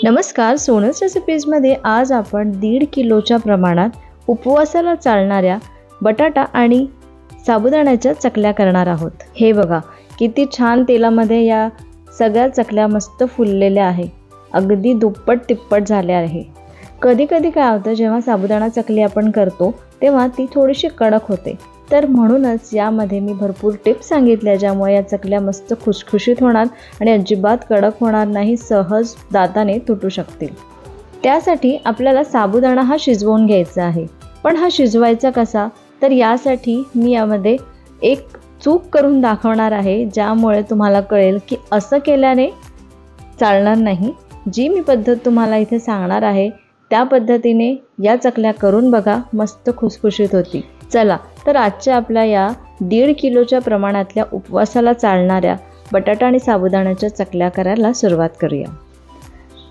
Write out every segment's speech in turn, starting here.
नमस्कार, सोनस रेसिपीजमध्ये आज आपण 1.5 किलोच्या प्रमाणात उपवासाला चालणाऱ्या बटाटा आणि साबुदाण्याच्या चकल्या करणार आहोत। हे बघा किती छान तेलामध्ये या सगळ्या चकल्या मस्त फुललेल्या आहे, अगदी दुप्पट तिप्पट झाल्या आहे। कधी कधी काय होतं, जेव्हा साबुदाणा चकली आपण करतो तेव्हा ती थोडीशी कडक होते, तर म्हणूनच यामध्ये मी भरपूर टिप्स सांगितल्या ज्यामुळे या चकल्या मस्त खुशखुशीत होणार आणि अजिबात कडक होणार नाही, सहज दाताने तुटू शकतील। त्यासाठी आपल्याला साबुदाणा हा शिजवून घ्यायचा आहे। पण हा शिजवायचा कसा, तर यासाठी मी यामध्ये एक चूक करून दाखवणार आहे, ज्यामुळे तुम्हाला कळेल की असं केल्याने चालणार नाही। जी मी पद्धत तुम्हाला इथे सांगणार आहे त्या पद्धतीने या चकल्या करून बघा, मस्त खुसखुशीत होती। चला तर आजच्या आपल्या या 1.5 किलोच्या प्रमाणातल्या उपवासाला चालणाऱ्या बटाटा आणि साबुदाण्याच्या चकल्या करायला सुरुवात करूया।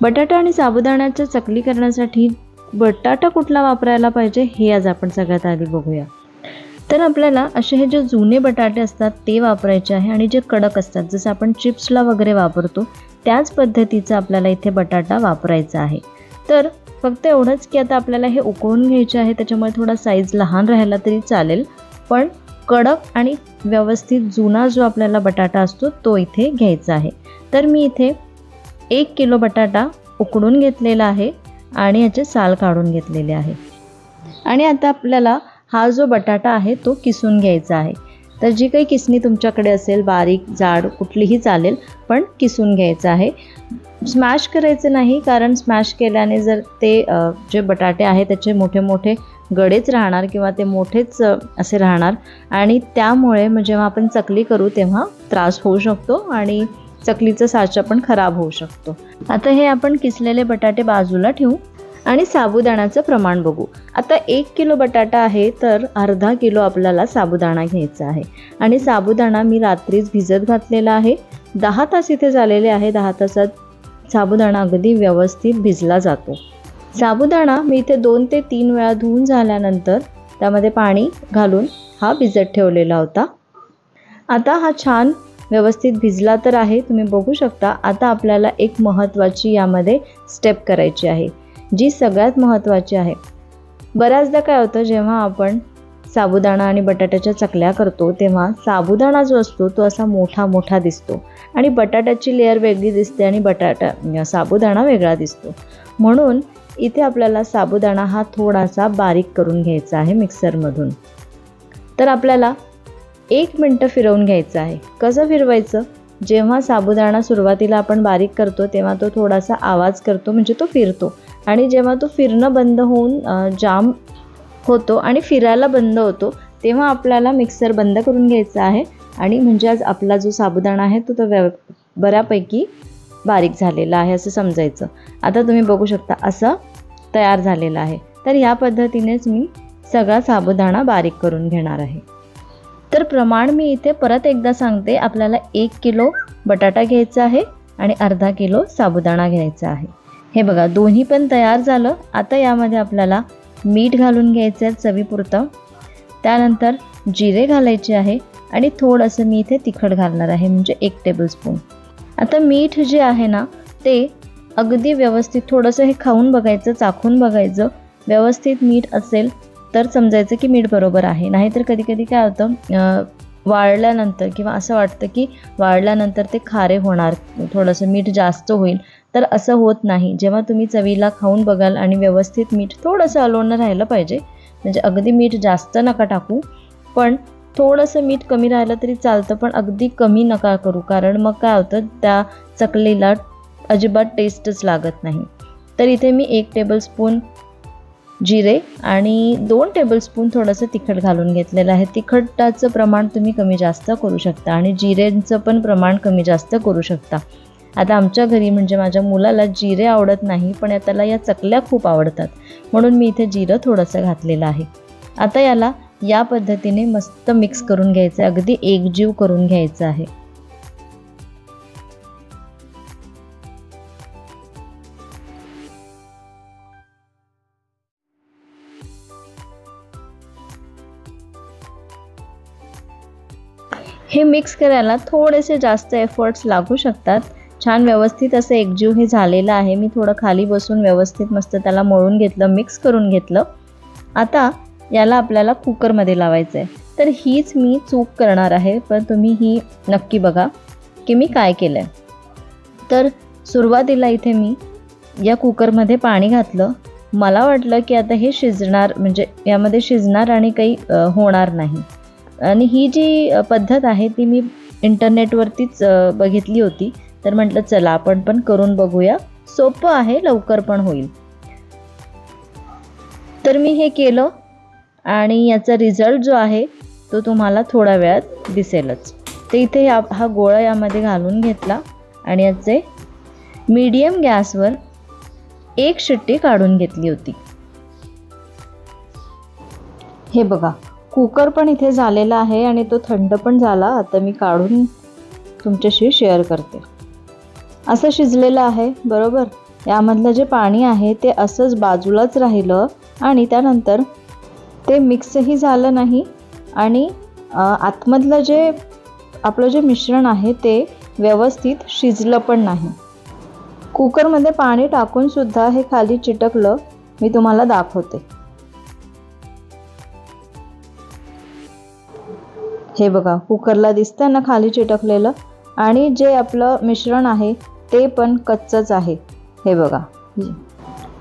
बटाटा आणि साबुदाण्याच्या चकली करण्यासाठी बटाटा कुठला वापरायला पाहिजे हे आज आपण सगळ्यात आधी बघूया। तर आपल्याला असे हे जे जुने बटाटे असतात ते वापरायचे आहे आणि जे कडक असतात, जसं आपण चिप्सला वगैरे वापरतो त्याच पद्धतीचा आपल्याला इथे बटाटा वापरायचा आहे। तर फक्त एवढंच की आता आपल्याला हे उकळून घ्यायचे आहे, त्याच्यामुळे थोडा साईज लहान राहिला तरी चालेल, पण कडक आणि व्यवस्थित जुना जो आपल्याला बटाटा असतो तो इथे घ्यायचा आहे। तर मी इथे 1 किलो बटाटा उकडून घेतलेला आहे आणि याचे साल काढून घेतलेले आहे। आणि आता आपल्याला हा जो बटाटा आहे तो किसून घ्यायचा आहे। तर जी काही किसणी तुमच्याकडे असेल, बारीक जाड कुठलीही चालेल, पण किसून घ्यायचं आहे। स्मॅश करायचं नाही, कारण स्मॅश केल्याने जर ते जे बटाटे आहे त्याचे मोठे मोठे गडेच राहणार किंवा ते मोठेच असे राहणार आणि त्यामुळे जेव्हा आपण चकली करू तेव्हा त्रास होऊ शकतो आणि चकलीचा साचा पण खराब होऊ शकतो। आता हे आपण किसलेले बटाटे बाजूला ठेवू आणि साबुदाण्याचं प्रमाण बघू। आता 1 किलो बटाटा आहे तर अर्धा किलो आपल्याला साबुदाणा घ्यायचा आहे आणि साबुदाणा मी रात्रीच भिजत घातलेला आहे। 10 तास इथे झालेले आहे। 10 तासात साबुदाणा अगदी व्यवस्थित भिजला जातो। साबुदाणा मी इथे 2 ते 3 वेळा धुवून झाल्यानंतर त्यामध्ये पाणी घालून हा भिजत ठेवलेला होता। आता हा छान व्यवस्थित भिजला तर आहे, तुम्ही बघू शकता। आता आपल्याला एक महत्त्वाची यामध्ये स्टेप करायची आहे, जी सगळ्यात महत्त्वाची आहे। बऱ्याचदा काय होतं, जेव्हा आपण साबुदाणा आणि बटाट्याच्या चकल्या करतो तेव्हा साबुदाणा जो असतो तो असा मोठा मोठा दिसतो आणि बटाट्याची लेयर वेगळी दिसते आणि साबुदाणा वेगळा दिसतो। म्हणून इथे आपल्याला साबुदाणा हा थोडासा बारीक करून घ्यायचा आहे मिक्सरमधून। तर आपल्याला 1 मिनिट फिरवून घ्यायचं आहे। कसं फिरवायचं, जेव्हा साबुदाणा सुरुवातीला आपण बारीक करतो तेव्हा तो थोडासा आवाज करतो, म्हणजे तो फिरतो, आणि जेव्हा तो फिरणं बंद होऊन जाम होतो आणि फिरायला बंद होतो तेव्हा आपल्याला मिक्सर बंद करून घ्यायचा आहे आणि म्हणजे आज आपला जो साबुदाणा आहे तो बऱ्यापैकी बारीक झालेला आहे असं समजायचं। आता तुम्ही बघू शकता असं तयार झालेलं आहे। तर या पद्धतीनेच मी सगळा साबुदाणा बारीक करून घेणार आहे। तर प्रमाण मी इथे परत एकदा सांगते, आपल्याला 1 किलो बटाटा घ्यायचा आहे आणि अर्धा किलो साबुदाणा घ्यायचा आहे। हे बघा दोन्ही पण तयार झालं। आता यामध्ये आपल्याला मीठ घालून घ्यायचं आहे चवीपुरतं, त्यानंतर जिरे घालायचे आहे आणि थोडंसं मी इथे तिखट घालणार आहे, म्हणजे 1 टेबलस्पून। आता मीठ जे आहे ना ते अगदी व्यवस्थित थोडंसं हे खाऊन बघायचं, चाखून बघायचं, व्यवस्थित मीठ असेल तर समजायचं की मीठ बरोबर आहे। नाहीतर कधी कधी काय होतं, वाळल्यानंतर किंवा असं वाटतं की वाळल्यानंतर ते खारे होणार, थोडंसं मीठ जास्त होईल, तर असं होत नाही। जेव्हा तुम्ही चवीला खाऊन बघाल आणि व्यवस्थित मीठ थोडंसं अलोणं राहिलं पाहिजे, म्हणजे अगदी मीठ जास्त नका टाकू, पण थोडंसं मीठ कमी राहिलं तरी चालतं, पण अगदी कमी नका करू, कारण मग काय होतं त्या चकलीला अजिबात टेस्टच लागत नाही। तर इथे मी 1 टेबलस्पून जिरे आणि 2 टेबलस्पून थोडंसं तिखट घालून घेतलेलं आहे। तिखटाचं प्रमाण तुम्ही कमी जास्त करू शकता आणि जिरेचं पण प्रमाण कमी जास्त करू शकता। आता आमच्या घरी म्हणजे माझ्या मुलाला जिरे आवडत नाही, पण त्याला या चकल्या खूप आवडतात, म्हणून मी इथे जिरं थोडंसं घातलेलं आहे। आता याला या पद्धतीने मस्त मिक्स करून घ्यायचं आहे, अगदी एकजीव करून घ्यायचं आहे। हे मिक्स करायला थोडेसे जास्त एफर्ट्स लागू शकतात, छान व्यवस्थित असं एकजीव हे झालेलं आहे. मी थोडं खाली बसून व्यवस्थित मस्त त्याला मळून घेतलं, मिक्स करून घेतलं. आता याला आपल्याला कुकरमध्ये लावायचं आहे. तर हीच मी चूक करणार आहे, पण तुम्ही ही नक्की बघा की मी काय केलं आहे. तर सुरुवातीला इथे मी या कुकरमध्ये पाणी घातलं. मला वाटलं की आता हे शिजणार, म्हणजे यामध्ये शिजणार आणि काही होणार नाही. आणि ही जी पद्धत आहे ती मी इंटरनेटवरतीच बघितली होती. तर म्हटलं चला आपण पण करून बघूया, सोपं आहे, लवकर पण होईल. तर मी हे केलं आणि याचा रिझल्ट जो आहे तो तुम्हाला थोड्या वेळात दिसेलच. तर इथे हा गोळा यामध्ये घालून घेतला आणि याचे मीडियम गॅसवर एक शिट्टी काढून घेतली होती. हे बघा, कुकर पण इथे झालेला आहे आणि तो थंड पण झाला. आता मी काढून तुमच्याशी शेअर करते. असं शिजलेलं आहे बरोबर. यामधलं जे पाणी आहे ते असंच बाजूलाच राहिलं आणि त्यानंतर ते मिक्सही झालं नाही आणि आतमधलं जे आपलं जे मिश्रण आहे ते व्यवस्थित शिजलं पण नाही. कुकरमध्ये पाणी टाकून सुद्धा हे खाली चिटकलं. मी तुम्हाला दाखवते. हे बघा, कुकरला दिसतं ना खाली चिटकलेलं, आणि जे आपलं मिश्रण आहे ते पण कच्चंच आहे. हे बघा.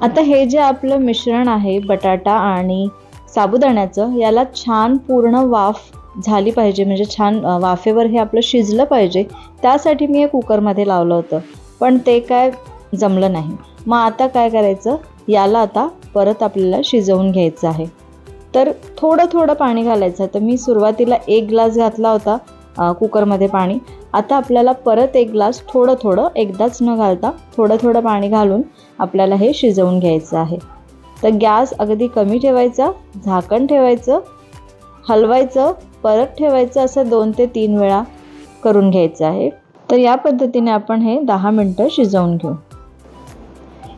आता हे जे आपलं मिश्रण आहे बटाटा आणि साबुदाण्याचं, याला छान पूर्ण वाफ झाली पाहिजे, म्हणजे छान वाफेवर हे आपलं शिजलं पाहिजे. त्यासाठी मी हे कुकरमध्ये लावलं होतं, पण ते काय जमलं नाही. मग आता काय करायचं, याला आता परत आपल्याला शिजवून घ्यायचं आहे. तर थोडं थोडं पाणी घालायचं. तर मी सुरुवातीला 1 ग्लास घातला होता कुकरमध्ये पाणी. आता आपल्याला परत 1 ग्लास थोडं थोडं, एकदाच न घालता थोडं थोडं पाणी घालून आपल्याला हे शिजवून घ्यायचं आहे. तर गॅस अगदी कमी ठेवायचा, झाकण ठेवायचं, हलवायचं, परत ठेवायचं, असं 2 ते 3 वेळा करून घ्यायचं आहे. तर या पद्धतीने आपण हे 10 मिनटं शिजवून घेऊ.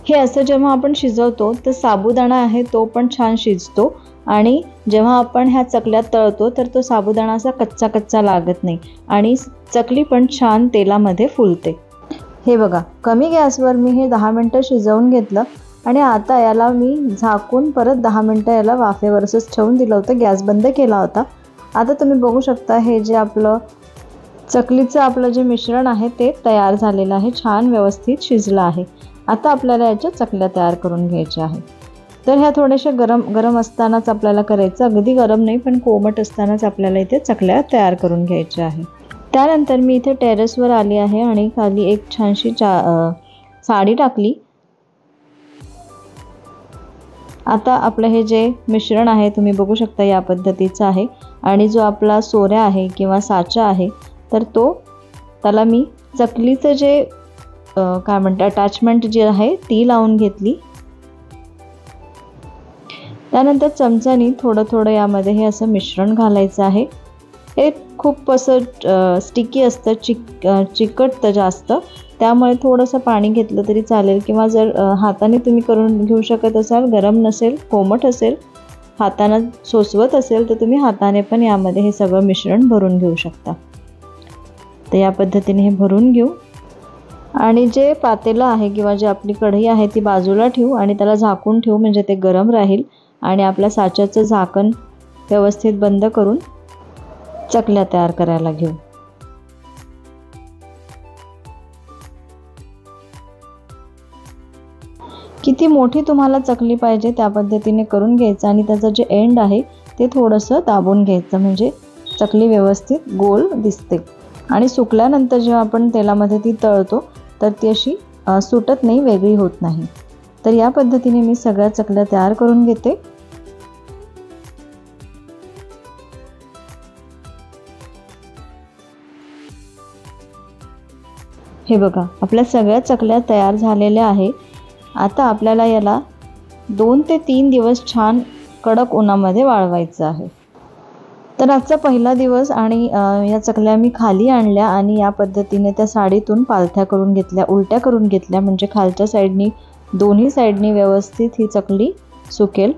हे असं जेव्हा आपण शिजवतो तर साबुदाणा आहे तो पण छान शिजतो आणि जेव्हा आपण ह्या चकल्या तळतो तर तो साबुदाणा असा कच्चा कच्चा लागत नाही आणि चकली पण छान तेलामध्ये फुलते. हे बघा, कमी गॅसवर मी हे 10 मिनटं शिजवून घेतलं आणि आता याला मी झाकून परत 10 मिनटं याला वाफेवरच ठेवून दिलं होतं. गॅस बंद केला होता. आता तुम्ही बघू शकता हे जे आपलं चकलीचं आपलं जे मिश्रण आहे ते तयार झालेलं आहे, छान व्यवस्थित शिजलं आहे. आता आपल्याला याच्या चकल्या तयार करून घ्यायच्या आहेत. तर ह्या थोड्याशा गरम असतानाच आपल्याला करायचं, अगदी गरम नाही पण कोमट असतानाच आपल्याला इथे चकल्या तयार करून घ्यायच्या आहे. त्यानंतर मी इथे टेरेसवर आली आहे आणि खाली एक छानशी साडी टाकली. आता आपलं हे जे मिश्रण आहे तुम्ही बघू शकता या पद्धतीचं आहे आणि जो आपला सोऱ्या आहे किंवा साचा आहे तर त्याला मी चकलीचं जे काय म्हणतात अटॅचमेंट जी आहे ती लावून घेतली. त्यानंतर चमच्यानी थोडं थोडं यामध्ये हे असं मिश्रण घालायचं आहे. हे खूप असं स्टिकी असतं, चिकटतं जास्त, त्यामुळे थोडंसं पाणी घेतलं तरी चालेल किंवा जर हाताने तुम्ही करून घेऊ शकत असाल, गरम नसेल, कोमट असेल, हाताने सोसवत असेल तर तुम्ही हाताने पण यामध्ये हे सगळं मिश्रण भरून घेऊ शकता. तर या पद्धतीने हे भरून घेऊ आणि जे पातेलं आहे किंवा जे आपली कढई आहे ती बाजूला ठेवू आणि त्याला झाकून ठेवू, म्हणजे ते गरम राहील. आणि आपल्या साच्याचं झाकण व्यवस्थित बंद करून चकल्या तयार करायला घेऊ. किती मोठी तुम्हाला चकली पाहिजे त्या पद्धतीने करून घ्यायचं आणि त्याचं जे एंड आहे ते थोडंसं दाबून घ्यायचं, म्हणजे चकली व्यवस्थित गोल दिसते. आणि सुकल्यानंतर जेव्हा आपण तेलामध्ये ती तळतो तर ती अशी सुटत नाही, वेगळी होत नाही. तर या पद्धतीने मी सगळ्या चकल्या तयार करून घेते. हे बघा, आपल्या सगळ्या चकल्या तयार झालेल्या आहे. आता आपल्याला याला 2 ते 3 दिवस छान कडक उन्हामध्ये वाळवायचं आहे. तर आजचा पहिला दिवस आणि या चकल्या मी खाली आणल्या आणि या पद्धतीने त्या साडीतून पालथ्या करून घेतल्या, उलट्या करून घेतल्या, म्हणजे खालच्या साईडनी दोन्ही साईडनी व्यवस्थित ही चकली सुकेल.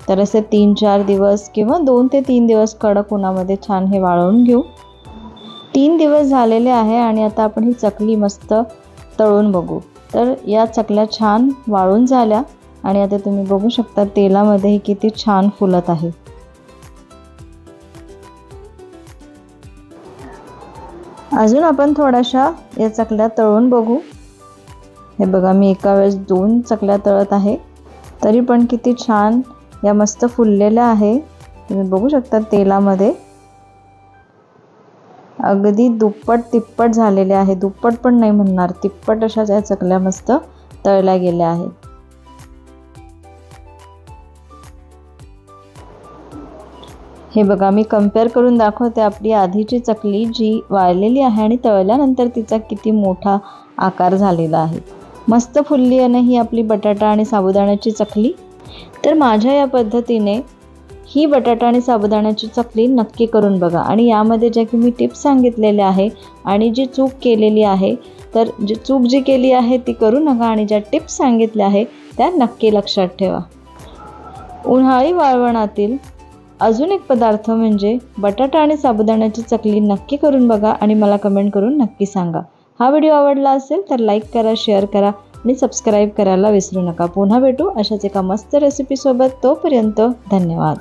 तर असे 3-4 दिवस किंवा 2 ते 3 दिवस कडक उन्हामध्ये छान हे वाळवून घेऊ. 3 दिवस झालेले आहे आणि आता आपण ही चकली मस्त तळून बघू। तर या चकल्या छान वाळून झाल्या आणि आता तुम्ही बघू शकता तेलामध्ये किती छान फुलत आहे। अजून आपण थोड्याशा या चकल्या तळून बघू। हे बघा मी एका वेळेस 2 चकल्या तळत आहे, तरी पण किती छान या मस्त फुललेल्या आहे। तुम्ही बघू शकता तेलामध्ये अगदी दुप्पट तिप्पट झालेले आहे, दुप्पट पण नाही म्हणणार, तिप्पट अशा या चकल्या मस्त तळल्या गेल्या आहेत। हे बघा मी कंपेअर करून दाखवते आपली आधीची चकली जी वाळलेली आहे आणि तळल्यानंतर तिचा किती मोठा आकार झालेला आहे। मस्त फुलली आहे ना ही आपली बटाटा आणि साबुदाण्याची चकली। तर माझ्या या पद्धतीने ही बटाटा आणि साबुदाण्याची चकली नक्की करून बघा आणि यामध्ये ज्या की मी टिप्स सांगितलेल्या आहे आणि जी चूक केलेली आहे, तर चूक जी केली आहे ती करू नका आणि ज्या टिप्स सांगितल्या आहे त्या नक्की लक्षात ठेवा। उन्हाळी वाळवणातील अजून एक पदार्थ म्हणजे बटाटा आणि साबुदाण्याची चकली नक्की करून बघा आणि मला कमेंट करून नक्की सांगा। हा व्हिडिओ आवडला असेल तर लाईक करा, शेअर करा आणि सबस्क्राईब करायला विसरू नका। पुन्हा भेटू अशाच एका मस्त रेसिपी सोबत, तोपर्यंत धन्यवाद।